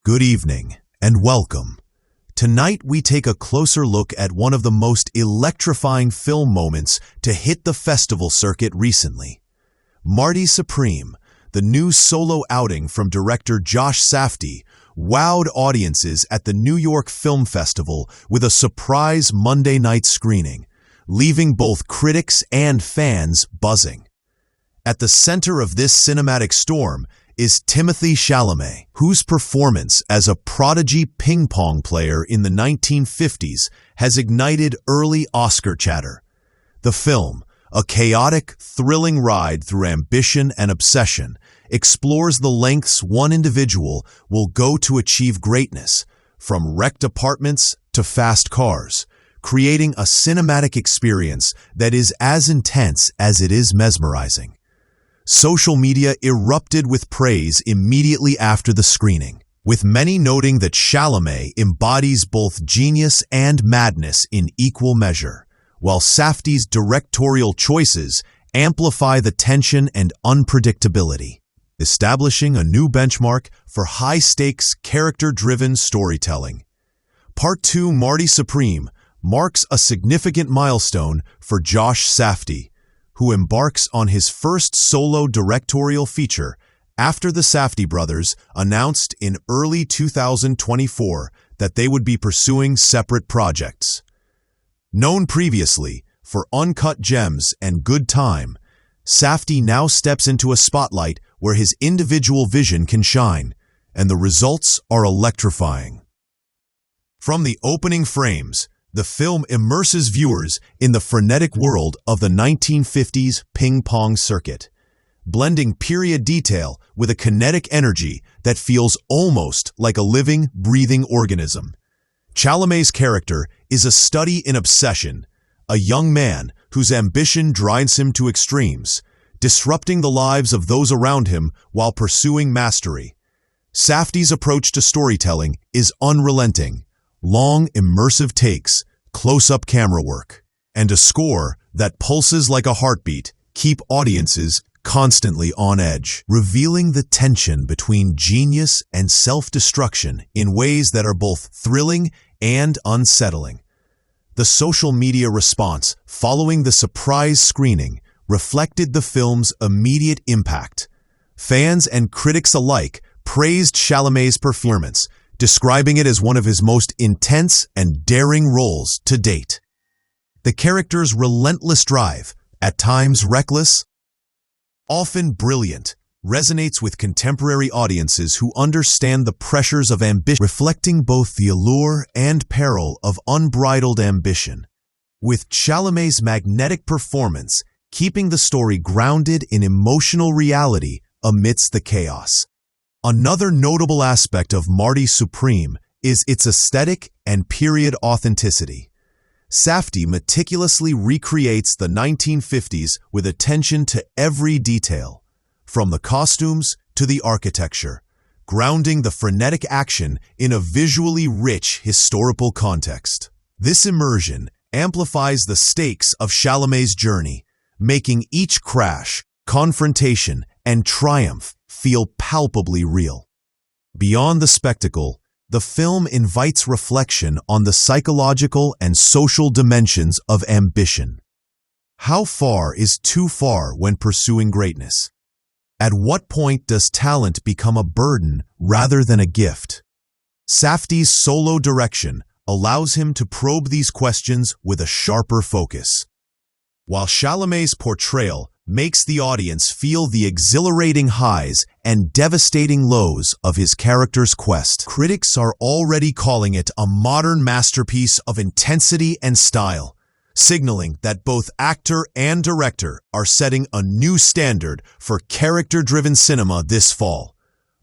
Good evening, and welcome. Tonight we take a closer look at one of the most electrifying film moments to hit the festival circuit recently. Marty Supreme, the new solo outing from director Josh Safdie, wowed audiences at the New York Film Festival with a surprise Monday night screening, leaving both critics and fans buzzing. At the center of this cinematic storm is Timothée Chalamet, whose performance as a prodigy ping-pong player in the 1950s has ignited early Oscar chatter. The film, a chaotic, thrilling ride through ambition and obsession, explores the lengths one individual will go to achieve greatness, from wrecked apartments to fast cars, creating a cinematic experience that is as intense as it is mesmerizing. Social media erupted with praise immediately after the screening, with many noting that Chalamet embodies both genius and madness in equal measure, while Safdie's directorial choices amplify the tension and unpredictability, establishing a new benchmark for high-stakes, character-driven storytelling. Part 2 Marty Supreme marks a significant milestone for Josh Safdie, who embarks on his first solo directorial feature after the Safdie brothers announced in early 2024 that they would be pursuing separate projects. Known previously for Uncut Gems and Good Time, Safdie now steps into a spotlight where his individual vision can shine, and the results are electrifying. From the opening frames, the film immerses viewers in the frenetic world of the 1950s ping-pong circuit, blending period detail with a kinetic energy that feels almost like a living, breathing organism. Chalamet's character is a study in obsession, a young man whose ambition drives him to extremes, disrupting the lives of those around him while pursuing mastery. Safdie's approach to storytelling is unrelenting. Long, immersive takes, close-up camera work, and a score that pulses like a heartbeat keep audiences constantly on edge, revealing the tension between genius and self-destruction in ways that are both thrilling and unsettling. The social media response following the surprise screening reflected the film's immediate impact. Fans and critics alike praised Chalamet's performance, describing it as one of his most intense and daring roles to date. The character's relentless drive, at times reckless, often brilliant, resonates with contemporary audiences who understand the pressures of ambition, reflecting both the allure and peril of unbridled ambition, with Chalamet's magnetic performance keeping the story grounded in emotional reality amidst the chaos. Another notable aspect of Marty Supreme is its aesthetic and period authenticity. Safdie meticulously recreates the 1950s with attention to every detail, from the costumes to the architecture, grounding the frenetic action in a visually rich historical context. This immersion amplifies the stakes of Chalamet's journey, making each crash, confrontation, and triumph feel palpably real. Beyond the spectacle, the film invites reflection on the psychological and social dimensions of ambition. How far is too far when pursuing greatness? At what point does talent become a burden rather than a gift? Safdie's solo direction allows him to probe these questions with a sharper focus, while Chalamet's portrayal makes the audience feel the exhilarating highs and devastating lows of his character's quest. Critics are already calling it a modern masterpiece of intensity and style, signaling that both actor and director are setting a new standard for character-driven cinema this fall.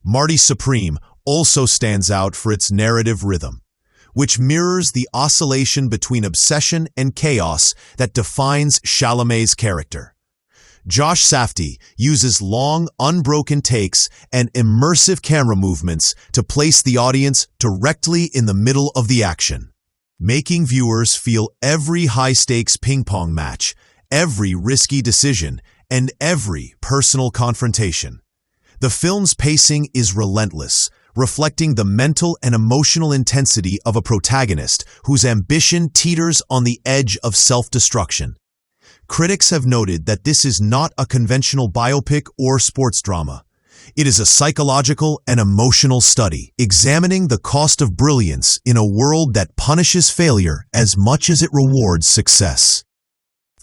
Marty Supreme also stands out for its narrative rhythm, which mirrors the oscillation between obsession and chaos that defines Chalamet's character. Josh Safdie uses long, unbroken takes and immersive camera movements to place the audience directly in the middle of the action, making viewers feel every high-stakes ping-pong match, every risky decision, and every personal confrontation. The film's pacing is relentless, reflecting the mental and emotional intensity of a protagonist whose ambition teeters on the edge of self-destruction. Critics have noted that this is not a conventional biopic or sports drama. It is a psychological and emotional study, examining the cost of brilliance in a world that punishes failure as much as it rewards success.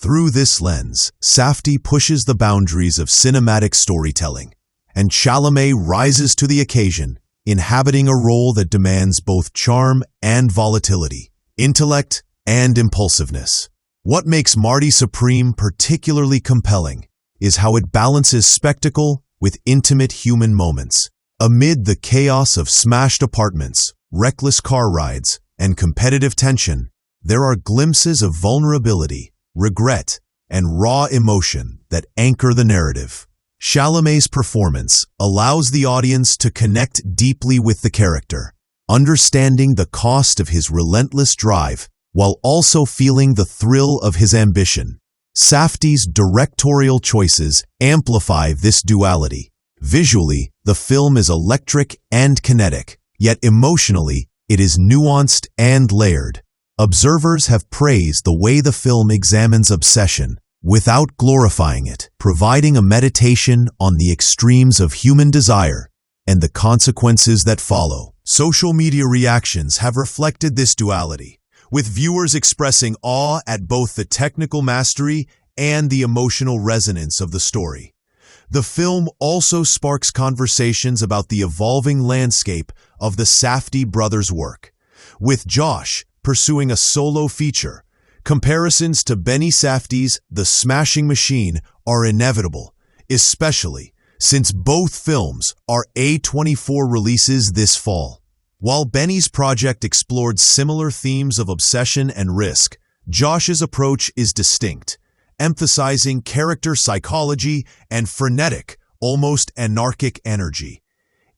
Through this lens, Safdie pushes the boundaries of cinematic storytelling, and Chalamet rises to the occasion, inhabiting a role that demands both charm and volatility, intellect and impulsiveness. What makes Marty Supreme particularly compelling is how it balances spectacle with intimate human moments. Amid the chaos of smashed apartments, reckless car rides, and competitive tension, there are glimpses of vulnerability, regret, and raw emotion that anchor the narrative. Chalamet's performance allows the audience to connect deeply with the character, understanding the cost of his relentless drive while also feeling the thrill of his ambition. Safdie's directorial choices amplify this duality. Visually, the film is electric and kinetic, yet emotionally, it is nuanced and layered. Observers have praised the way the film examines obsession without glorifying it, providing a meditation on the extremes of human desire and the consequences that follow. Social media reactions have reflected this duality, with viewers expressing awe at both the technical mastery and the emotional resonance of the story. The film also sparks conversations about the evolving landscape of the Safdie brothers' work. With Josh pursuing a solo feature, comparisons to Benny Safdie's The Smashing Machine are inevitable, especially since both films are A24 releases this fall. While Benny's project explored similar themes of obsession and risk, Josh's approach is distinct, emphasizing character psychology and frenetic, almost anarchic energy.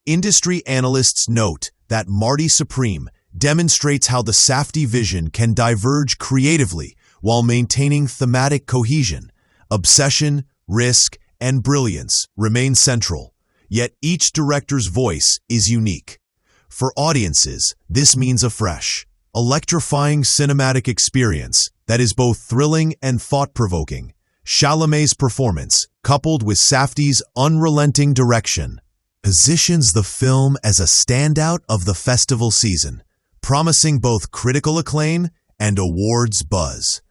Industry analysts note that Marty Supreme demonstrates how the Safdie vision can diverge creatively while maintaining thematic cohesion. Obsession, risk, and brilliance remain central, yet each director's voice is unique. For audiences, this means a fresh, electrifying cinematic experience that is both thrilling and thought-provoking. Chalamet's performance, coupled with Safdie's unrelenting direction, positions the film as a standout of the festival season, promising both critical acclaim and awards buzz.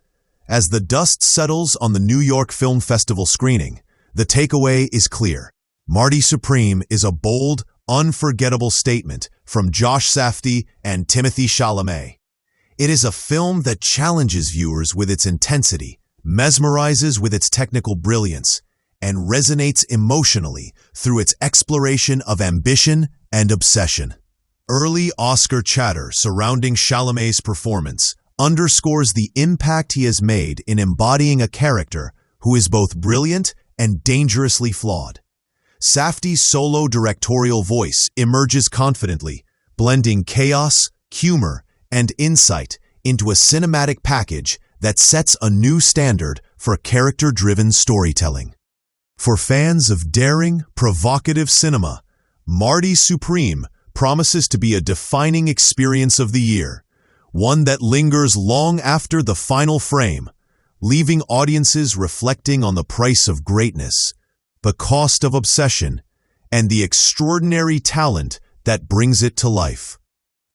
As the dust settles on the New York Film Festival screening, the takeaway is clear. Marty Supreme is a bold, unforgettable statement from Josh Safdie and Timothée Chalamet. It is a film that challenges viewers with its intensity, mesmerizes with its technical brilliance, and resonates emotionally through its exploration of ambition and obsession. Early Oscar chatter surrounding Chalamet's performance underscores the impact he has made in embodying a character who is both brilliant and dangerously flawed. Safdie's solo directorial voice emerges confidently, blending chaos, humor, and insight into a cinematic package that sets a new standard for character-driven storytelling. For fans of daring, provocative cinema, Marty Supreme promises to be a defining experience of the year, one that lingers long after the final frame, leaving audiences reflecting on the price of greatness, the cost of obsession, and the extraordinary talent that brings it to life.